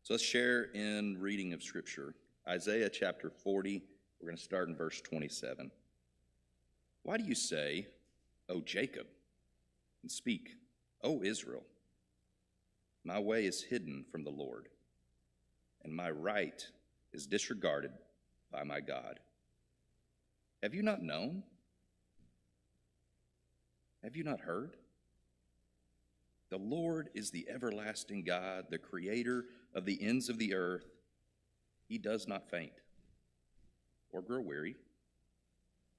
So let's share in reading of Scripture. Isaiah chapter 40, we're going to start in verse 27. Why do you say, O Jacob, and speak, O Israel? My way is hidden from the Lord, and my right is disregarded by my God. Have you not known? Have you not heard? The Lord is the everlasting God, the creator of the ends of the earth. He does not faint or grow weary.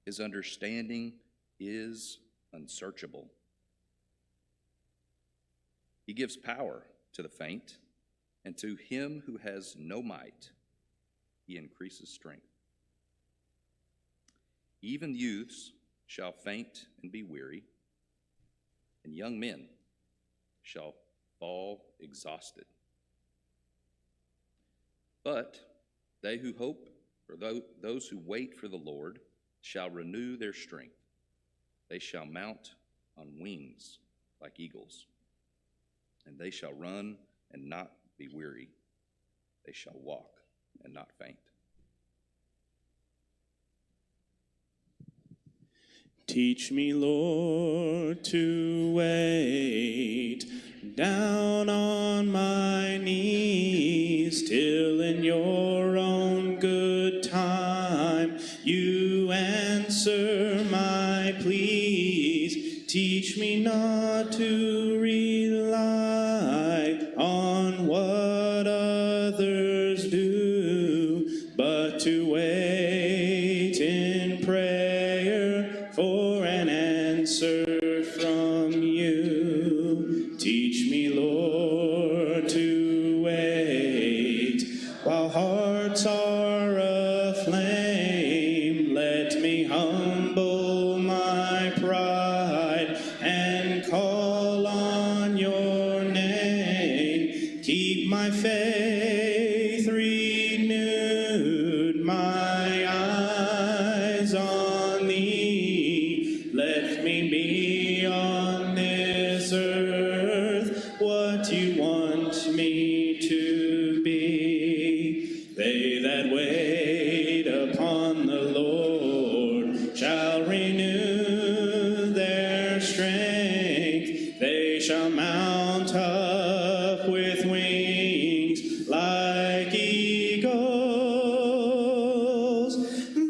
His understanding is unsearchable. He gives power to the faint, and to him who has no might, he increases strength. Even youths shall faint and be weary, and young men shall fall exhausted. But they who hope, or those who wait for the Lord, shall renew their strength. They shall mount on wings like eagles, and they shall run and not be weary. They shall walk and not faint. Teach me, Lord, to wait down on my knees till in your own good time you answer my pleas. Teach me not to rely on what others do, but to wait in prayer for an answer from you. Teach me, Lord, to wait while hearts are aflame. Let me humble my pride and call on your name. Keep my faith renewed, my eyes on thee. Let me be on this earth what you want me to be. They that wait upon the Lord shall renew their strength. They shall mount up with wings like eagles.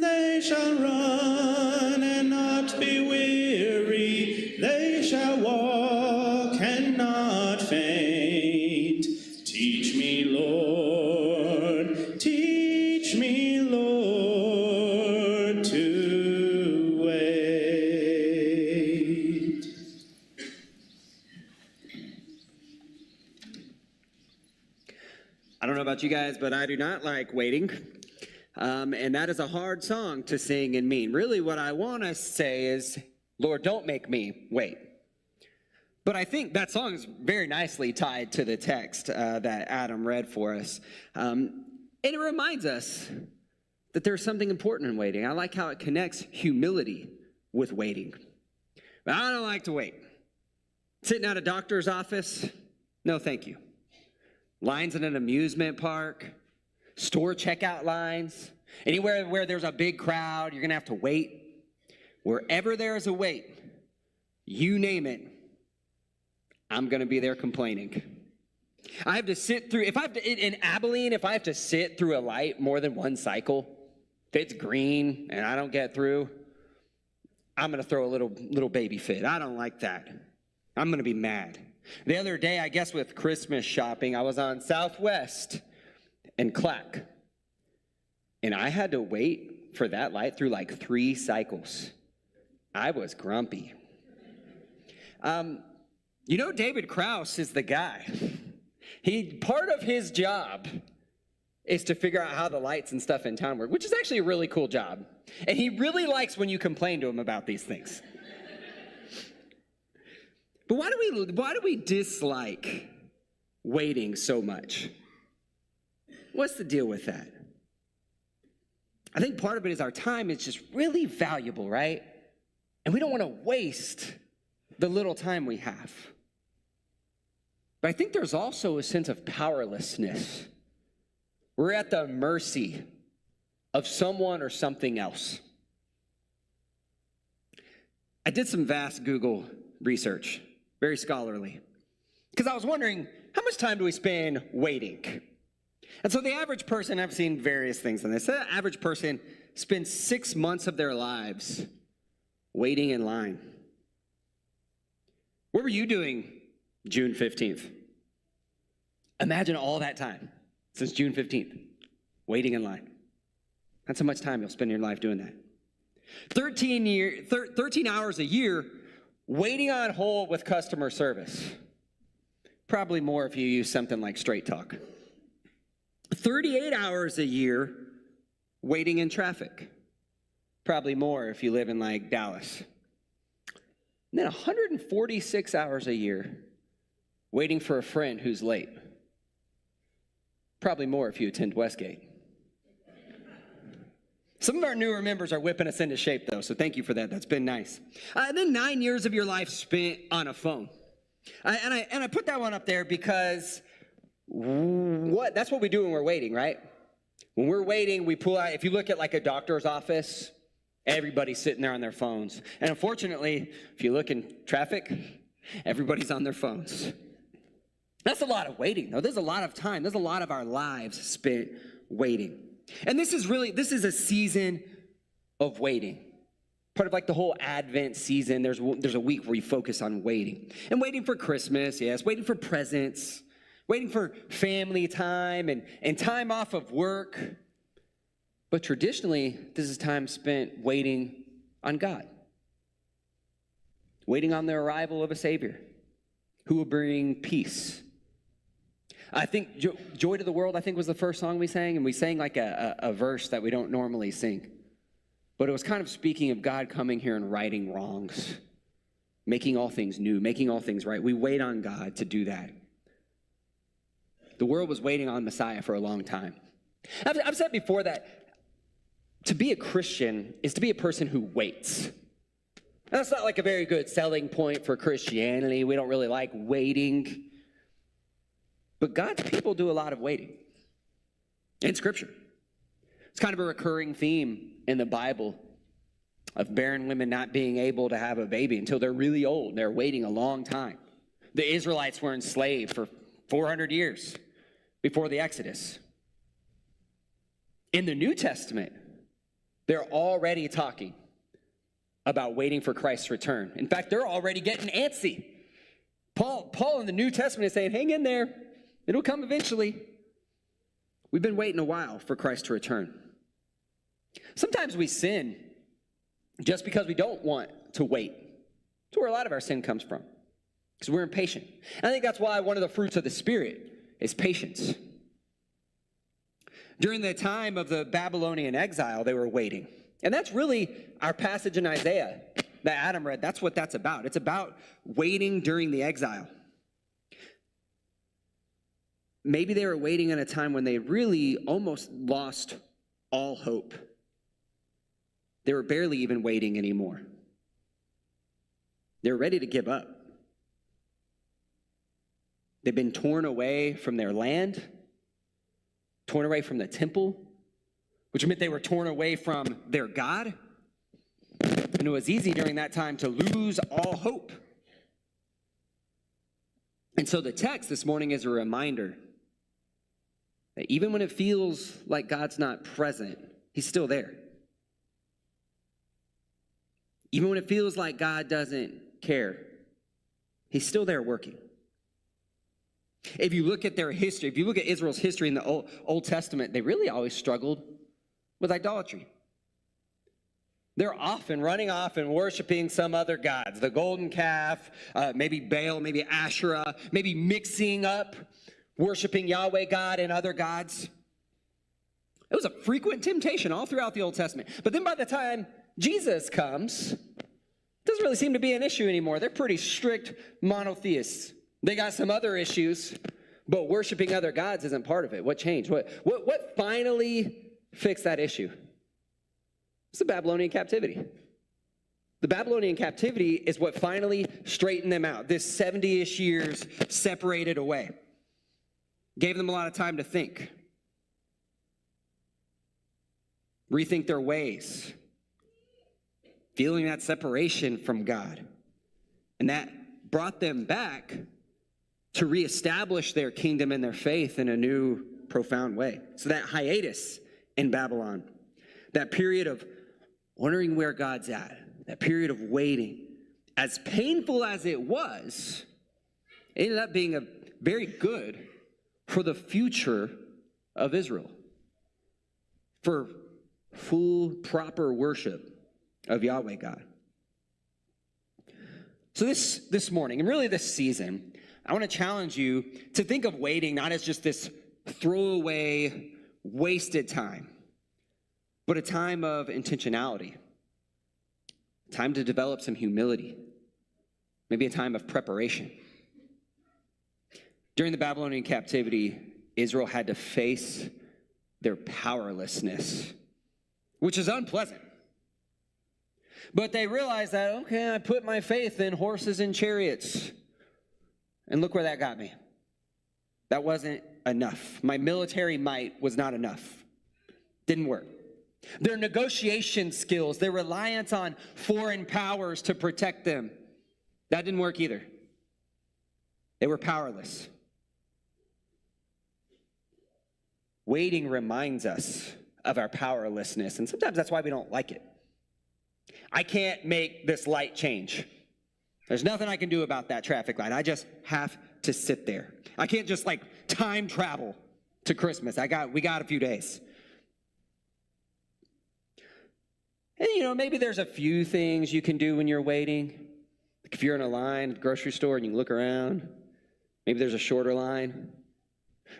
They shall run and not be weary. They shall walk and not faint. Teach me, Lord, teach me, Lord, to wait. I don't know about you guys, but I do not like waiting. And that is a hard song to sing and mean. Really, what I want to say is, Lord, don't make me wait. But I think that song is very nicely tied to the text that Adam read for us. And it reminds us that there's something important in waiting. I like how it connects humility with waiting. But I don't like to wait. Sitting at a doctor's office, no thank you. Lines in an amusement park, store checkout lines, anywhere where there's a big crowd, you're going to have to wait. Wherever there is a wait, you name it, I'm going to be there complaining. I have to sit through, in Abilene, if I have to sit through a light more than one cycle, if it's green and I don't get through, I'm going to throw a little baby fit. I don't like that. I'm going to be mad. The other day, I guess with Christmas shopping, I was on Southwest and Clack, and I had to wait for that light through like 3 cycles. I was grumpy. You know, David Krause is the guy. Part of his job is to figure out how the lights and stuff in town work, which is actually a really cool job. And he really likes when you complain to him about these things. But why do we dislike waiting so much? What's the deal with that? I think part of it is our time is just really valuable, right? And we don't want to waste the little time we have. But I think there's also a sense of powerlessness We're at the mercy of someone or something else. I did some vast Google research, very scholarly, because I was wondering, how much time do we spend waiting? And so the average person, I've seen various things on this, the average person spends 6 months of their lives waiting in line. What were you doing June 15th? Imagine all that time since June 15th, waiting in line. That's how much time you'll spend in your life doing that. 13 hours a year waiting on hold with customer service. Probably more if you use something like Straight Talk. 38 hours a year waiting in traffic. Probably more if you live in like Dallas. And then 146 hours a year waiting for a friend who's late. Probably more if you attend Westgate. Some of our newer members are whipping us into shape, though, so thank you for that. That's been nice. And then 9 years of your life spent on a phone. And I put that one up there because that's what we do when we're waiting, right? When we're waiting, we pull out, if you look at like a doctor's office, everybody's sitting there on their phones. And unfortunately, if you look in traffic, everybody's on their phones. That's a lot of waiting, though. There's a lot of time. There's a lot of our lives spent waiting. And this is a season of waiting. Part of like the whole Advent season, there's a week where you focus on waiting. And waiting for Christmas, yes, waiting for presents, waiting for family time and time off of work. But traditionally, this is time spent waiting on God. Waiting on the arrival of a Savior who will bring peace. I think Joy to the World, I think, was the first song we sang, and we sang like a verse that we don't normally sing. But it was kind of speaking of God coming here and righting wrongs, making all things new, making all things right. We wait on God to do that. The world was waiting on Messiah for a long time. I've said before that to be a Christian is to be a person who waits. That's not like a very good selling point for Christianity. We don't really like waiting. But God's people do a lot of waiting in Scripture. It's kind of a recurring theme in the Bible of barren women not being able to have a baby until they're really old. They're waiting a long time. The Israelites were enslaved for 400 years before the Exodus. In the New Testament, they're already talking about waiting for Christ's return. In fact, they're already getting antsy. Paul in the New Testament is saying, hang in there. It'll come eventually. We've been waiting a while for Christ to return. Sometimes we sin just because we don't want to wait. That's where a lot of our sin comes from, because we're impatient. And I think that's why one of the fruits of the Spirit is patience. During the time of the Babylonian exile, they were waiting. And that's really our passage in Isaiah that Adam read. That's what that's about. It's about waiting during the exile. Maybe they were waiting in a time when they really almost lost all hope. They were barely even waiting anymore. They were ready to give up. They've been torn away from their land, torn away from the temple, which meant they were torn away from their God. And it was easy during that time to lose all hope. And so the text this morning is a reminder that even when it feels like God's not present, He's still there. Even when it feels like God doesn't care, He's still there working. If you look at their history, if you look at Israel's history in the Old Testament, they really always struggled with idolatry. They're often running off and worshiping some other gods, the golden calf, maybe Baal, maybe Asherah, maybe mixing up worshiping Yahweh God and other gods. It was a frequent temptation all throughout the Old Testament. But then by the time Jesus comes, it doesn't really seem to be an issue anymore. They're pretty strict monotheists. They got some other issues, but worshiping other gods isn't part of it. What changed? What finally fixed that issue? It's the Babylonian captivity. The Babylonian captivity is what finally straightened them out. This 70-ish years separated away. Gave them a lot of time to think. rethink their ways, feeling that separation from God. And that brought them back to reestablish their kingdom and their faith in a new, profound way. So that hiatus in Babylon, that period of wondering where God's at, that period of waiting, as painful as it was, ended up being very good for the future of Israel, for full, proper worship of Yahweh God. So this morning, and really this season, I want to challenge you to think of waiting not as just this throwaway, wasted time, but a time of intentionality, time to develop some humility, maybe a time of preparation. During the Babylonian captivity, Israel had to face their powerlessness, which is unpleasant. But they realized that, okay, I put my faith in horses and chariots, and look where that got me. That wasn't enough. My military might was not enough. Didn't work. Their negotiation skills, their reliance on foreign powers to protect them, that didn't work either. They were powerless. Waiting reminds us of our powerlessness, and sometimes that's why we don't like it. I can't make this light change. There's nothing I can do about that traffic light. I just have to sit there. I can't just time travel to Christmas. We got a few days. And maybe there's a few things you can do when you're waiting. Like if you're in a line at the grocery store and you look around, maybe there's a shorter line.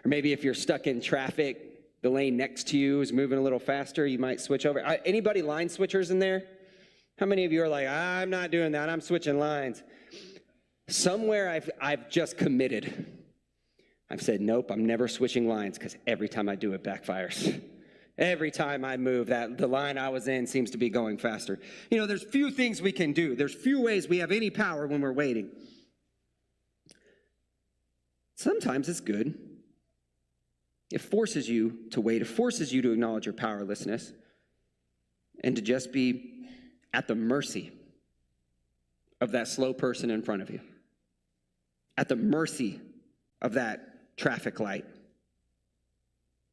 Or maybe if you're stuck in traffic, the lane next to you is moving a little faster, you might switch over. Anybody line switchers in there? How many of you are like, I'm not doing that, I'm switching lines? Somewhere I've just committed. I've said, nope, I'm never switching lines, because every time I do it backfires. Every time I move, the line I was in seems to be going faster. There's few things we can do. There's few ways we have any power when we're waiting. Sometimes it's good. It forces you to wait. It forces you to acknowledge your powerlessness and to just be at the mercy of that slow person in front of you, at the mercy of that traffic light,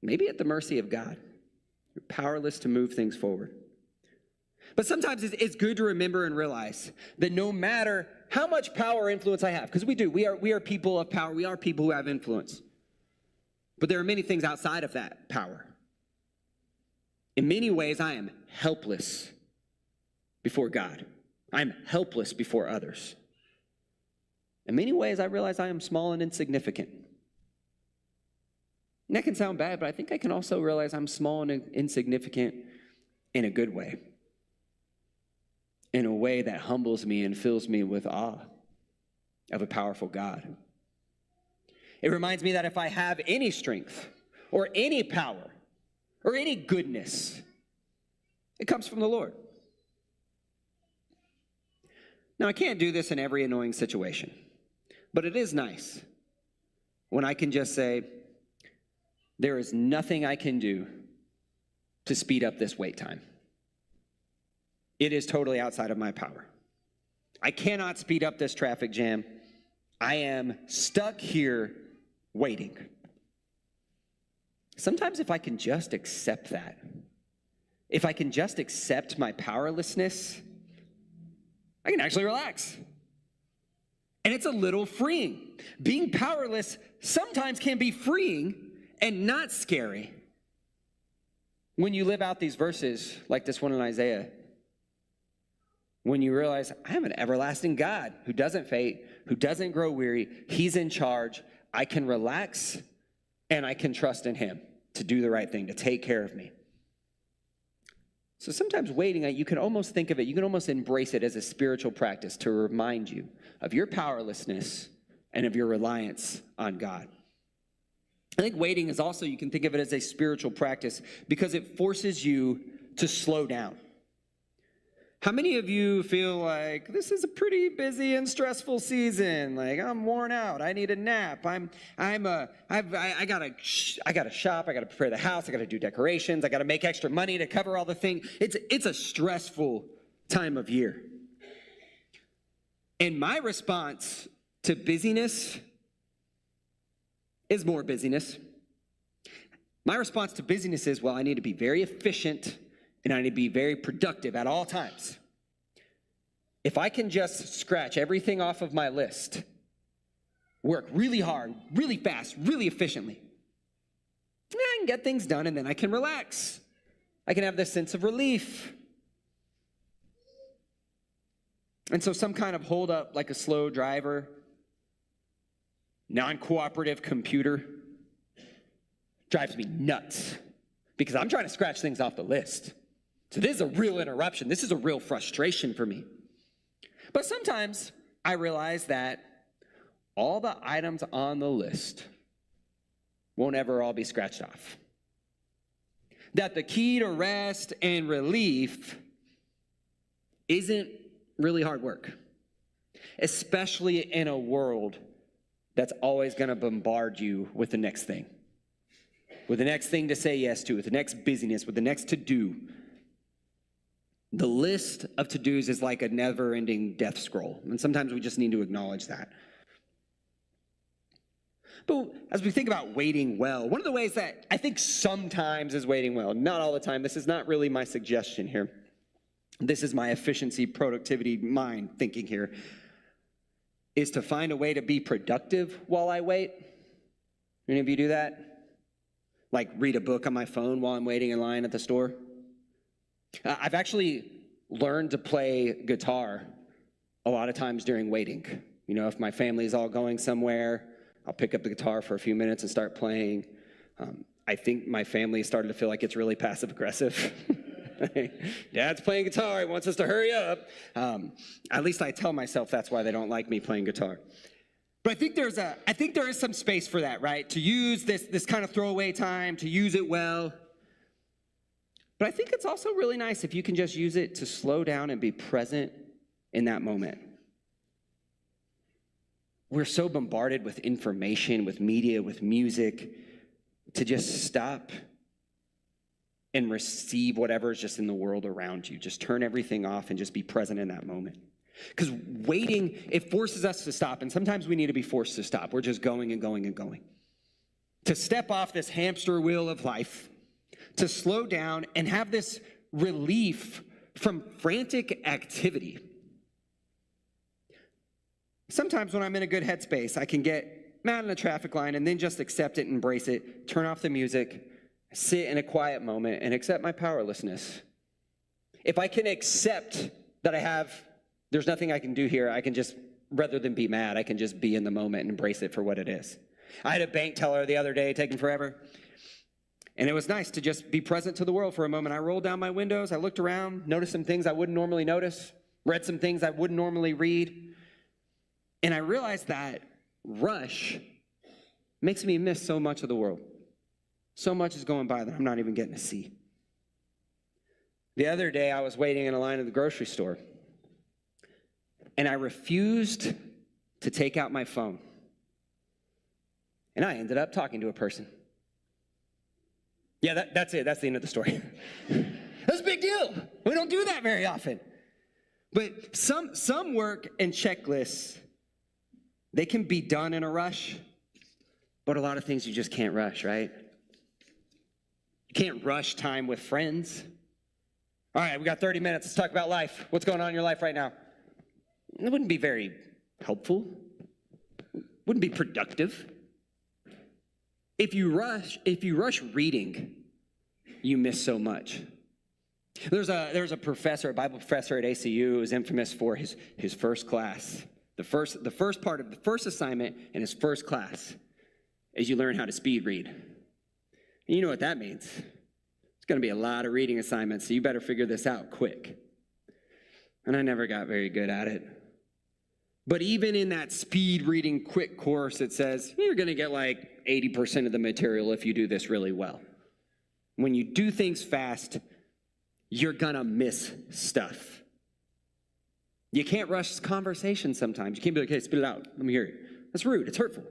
maybe at the mercy of God. You're powerless to move things forward. But sometimes it's good to remember and realize that no matter how much power or influence I have, because we are people of power, we are people who have influence. But there are many things outside of that power. In many ways, I am helpless before God. I'm helpless before others. In many ways, I realize I am small and insignificant. And that can sound bad, but I think I can also realize I'm small and insignificant in a good way. In a way that humbles me and fills me with awe of a powerful God. It reminds me that if I have any strength or any power or any goodness, it comes from the Lord. Now, I can't do this in every annoying situation, but it is nice when I can just say, there is nothing I can do to speed up this wait time. It is totally outside of my power. I cannot speed up this traffic jam. I am stuck here waiting. Sometimes if I can just accept that, if I can just accept my powerlessness, I can actually relax. And it's a little freeing. Being powerless sometimes can be freeing and not scary when you live out these verses like this one in Isaiah. When you realize, I have an everlasting God who doesn't fade, who doesn't grow weary. He's in charge. I can relax and I can trust in him to do the right thing, to take care of me. So sometimes waiting, you can almost think of it, you can almost embrace it as a spiritual practice to remind you of your powerlessness and of your reliance on God. I think waiting is also, you can think of it as a spiritual practice because it forces you to slow down. How many of you feel like this is a pretty busy and stressful season? Like I'm worn out. I need a nap. I gotta shop. I gotta prepare the house. I gotta do decorations. I gotta make extra money to cover all the things. It's a stressful time of year. And my response to busyness is more busyness. My response to busyness is, well, I need to be very efficient and I need to be very productive at all times. If I can just scratch everything off of my list, work really hard, really fast, really efficiently, I can get things done and then I can relax. I can have this sense of relief. And so some kind of hold up, like a slow driver, non-cooperative computer, drives me nuts because I'm trying to scratch things off the list. So this is a real interruption. This is a real frustration for me. But sometimes I realize that all the items on the list won't ever all be scratched off. That the key to rest and relief isn't really hard work, especially in a world that's always going to bombard you with the next thing. With the next thing to say yes to, with the next busyness, with the next to-do. The list of to-dos is like a never-ending death scroll, and sometimes we just need to acknowledge that. But as we think about waiting well, one of the ways that I think sometimes is waiting well, not all the time, this is not really my suggestion here. This is my efficiency, productivity, mind thinking here, is to find a way to be productive while I wait. Any of you do that? Like read a book on my phone while I'm waiting in line at the store? I've actually learned to play guitar a lot of times during waiting. You know, if my family's all going somewhere, I'll pick up the guitar for a few minutes and start playing. I think my family started to feel like it's really passive aggressive. Dad's playing guitar, he wants us to hurry up. At least I tell myself that's why they don't like me playing guitar. But I think there is some space for that, right? To use this kind of throwaway time, to use it well. But I think it's also really nice if you can just use it to slow down and be present in that moment. We're so bombarded with information, with media, with music, to just stop and receive whatever is just in the world around you. Just turn everything off and just be present in that moment. Because waiting, it forces us to stop, and sometimes we need to be forced to stop. We're just going and going and going. To step off this hamster wheel of life, to slow down and have this relief from frantic activity. Sometimes when I'm in a good headspace, I can get mad in a traffic line and then just accept it, embrace it, turn off the music, sit in a quiet moment and accept my powerlessness. If I can accept that there's nothing I can do here, I can just, rather than be mad, I can just be in the moment and embrace it for what it is. I had a bank teller the other day taking forever. And it was nice to just be present to the world for a moment. I rolled down my windows, I looked around, noticed some things I wouldn't normally notice, read some things I wouldn't normally read. And I realized that rush makes me miss so much of the world. So much is going by that I'm not even getting to see. The other day, I was waiting in a line at the grocery store, and I refused to take out my phone. And I ended up talking to a person. Yeah, that's it. That's the end of the story. That's a big deal. We don't do that very often. But some work and checklists, they can be done in a rush, but a lot of things you just can't rush, right? You can't rush time with friends. All right, we got 30 minutes. Let's talk about life. What's going on in your life right now? It wouldn't be very helpful. Wouldn't be productive. If you rush reading, you miss so much. There's a professor, a Bible professor at ACU, who is infamous for his first class. The first part of the first assignment in his first class is you learn how to speed read. And you know what that means. It's going to be a lot of reading assignments, so you better figure this out quick. And I never got very good at it. But even in that speed reading quick course, it says you're going to get like 80% of the material if you do this really well. When you do things fast, you're going to miss stuff. You can't rush conversations sometimes. You can't be like, hey, spit it out. Let me hear it. That's rude. It's hurtful.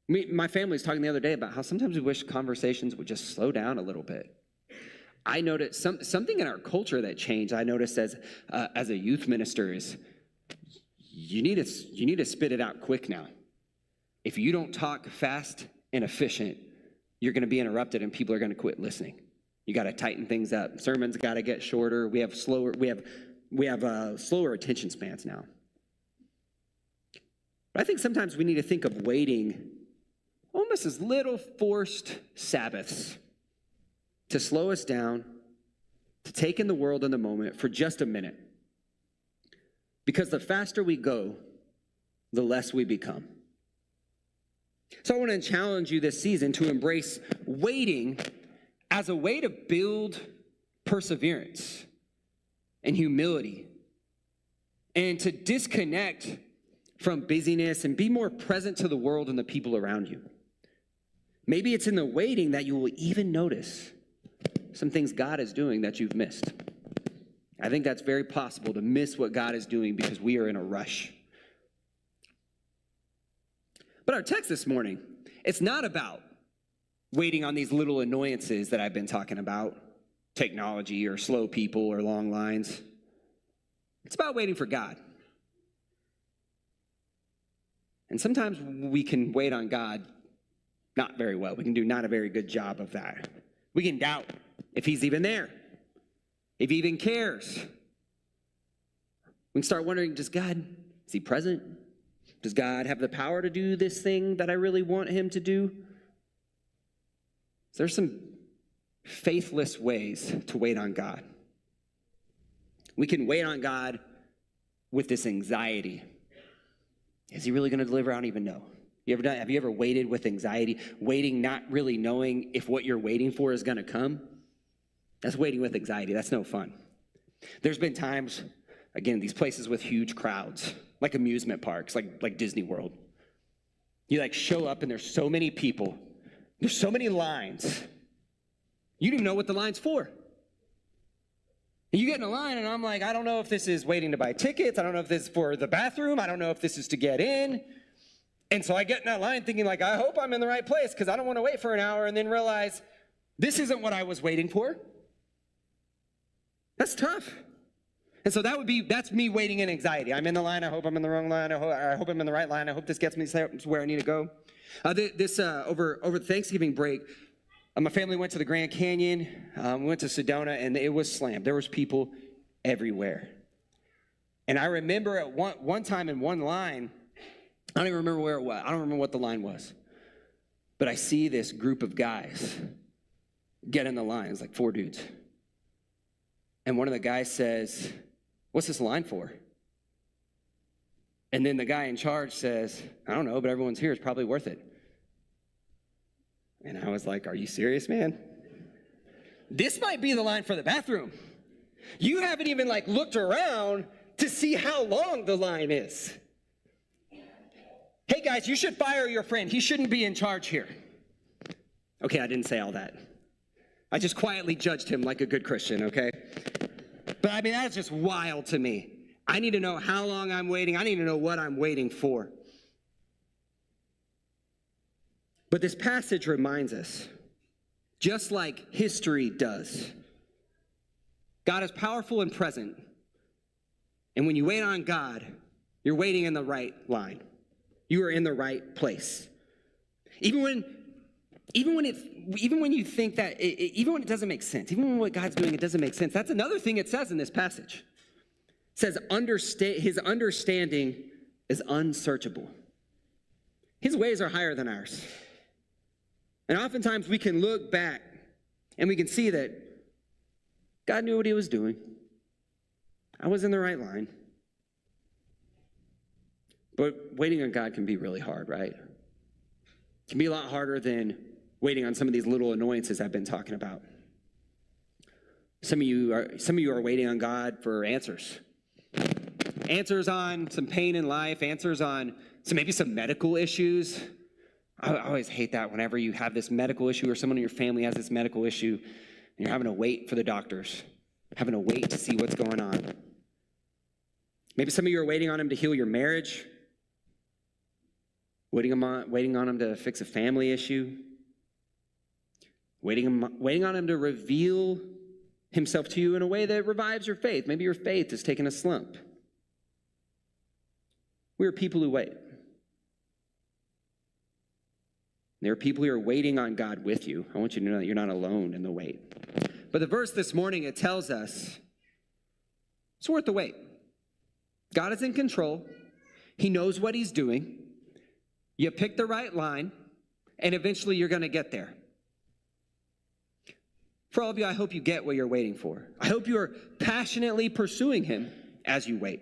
My family was talking the other day about how sometimes we wish conversations would just slow down a little bit. I noticed something in our culture that changed. I noticed as a youth minister is you need to spit it out quick now. If you don't talk fast and efficient, you're going to be interrupted and people are going to quit listening. You got to tighten things up. Sermons got to get shorter. We have slower attention spans now. But I think sometimes we need to think of waiting almost as little forced Sabbaths to slow us down, to take in the world in the moment for just a minute. Because the faster we go, the less we become. So I want to challenge you this season to embrace waiting as a way to build perseverance and humility, and to disconnect from busyness and be more present to the world and the people around you. Maybe it's in the waiting that you will even notice some things God is doing that you've missed. I think that's very possible, to miss what God is doing because we are in a rush. But our text this morning, it's not about waiting on these little annoyances that I've been talking about, technology or slow people or long lines. It's about waiting for God. And sometimes we can wait on God not very well. We can do not a very good job of that. We can doubt if he's even there, if he even cares. We can start wondering, is he present? Does God have the power to do this thing that I really want him to do? There's some faithless ways to wait on God. We can wait on God with this anxiety. Is he really going to deliver? I don't even know. Have you ever waited with anxiety? Waiting, not really knowing if what you're waiting for is going to come? That's waiting with anxiety. That's no fun. There's been times, again, these places with huge crowds, like amusement parks, like Disney World. You show up and there's so many people. There's so many lines. You don't even know what the line's for. And you get in a line and I'm like, I don't know if this is waiting to buy tickets. I don't know if this is for the bathroom. I don't know if this is to get in. And so I get in that line thinking I hope I'm in the right place because I don't want to wait for an hour and then realize this isn't what I was waiting for. That's tough. And so that's me waiting in anxiety. I'm in the line. I hope I'm in the wrong line. I hope I'm in the right line. I hope this gets me to where I need to go. Over Thanksgiving break, my family went to the Grand Canyon. We went to Sedona, and it was slammed. There was people everywhere. And I remember at one time in one line, I don't even remember where it was. I don't remember what the line was. But I see this group of guys get in the line. It's like 4 dudes. And one of the guys says, "What's this line for?" And then the guy in charge says, "I don't know, but everyone's here. It's probably worth it." And I was like, "Are you serious, man? This might be the line for the bathroom. You haven't even looked around to see how long the line is. Hey guys, you should fire your friend. He shouldn't be in charge here." Okay, I didn't say all that. I just quietly judged him like a good Christian, okay? But that's just wild to me. I need to know how long I'm waiting. I need to know what I'm waiting for. But this passage reminds us, just like history does, God is powerful and present. And when you wait on God, you're waiting in the right line. You are in the right place. Even when you think that, even when it doesn't make sense, even when what God's doing, it doesn't make sense. That's another thing it says in this passage. It says, his understanding is unsearchable. His ways are higher than ours. And oftentimes we can look back and we can see that God knew what he was doing. I was in the right line. But waiting on God can be really hard, right? It can be a lot harder than waiting on some of these little annoyances I've been talking about. Some of you are waiting on God for answers. Answers on some pain in life, answers on maybe some medical issues. I always hate that whenever you have this medical issue or someone in your family has this medical issue and you're having to wait for the doctors, having to wait to see what's going on. Maybe some of you are waiting on him to heal your marriage, waiting on him to fix a family issue, waiting on him to reveal himself to you in a way that revives your faith. Maybe your faith has taken a slump. We are people who wait. There are people who are waiting on God with you. I want you to know that you're not alone in the wait. But the verse this morning, it tells us it's worth the wait. God is in control. He knows what he's doing. You pick the right line, and eventually you're going to get there. For all of you, I hope you get what you're waiting for. I hope you are passionately pursuing him as you wait.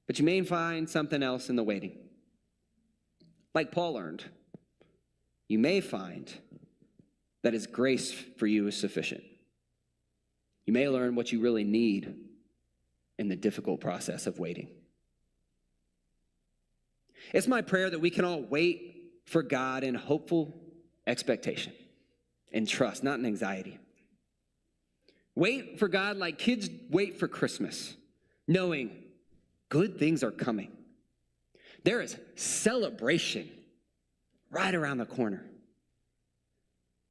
But you may find something else in the waiting. Like Paul learned, you may find that his grace for you is sufficient. You may learn what you really need in the difficult process of waiting. It's my prayer that we can all wait for God in hopeful expectation and trust, not in anxiety. Wait for God like kids wait for Christmas, knowing good things are coming. There is celebration right around the corner.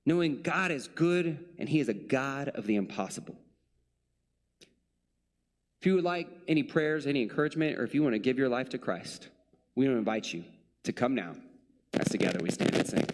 Knowing God is good and he is a God of the impossible. If you would like any prayers, any encouragement, or if you want to give your life to Christ, we want to invite you to come now as together we stand and sing.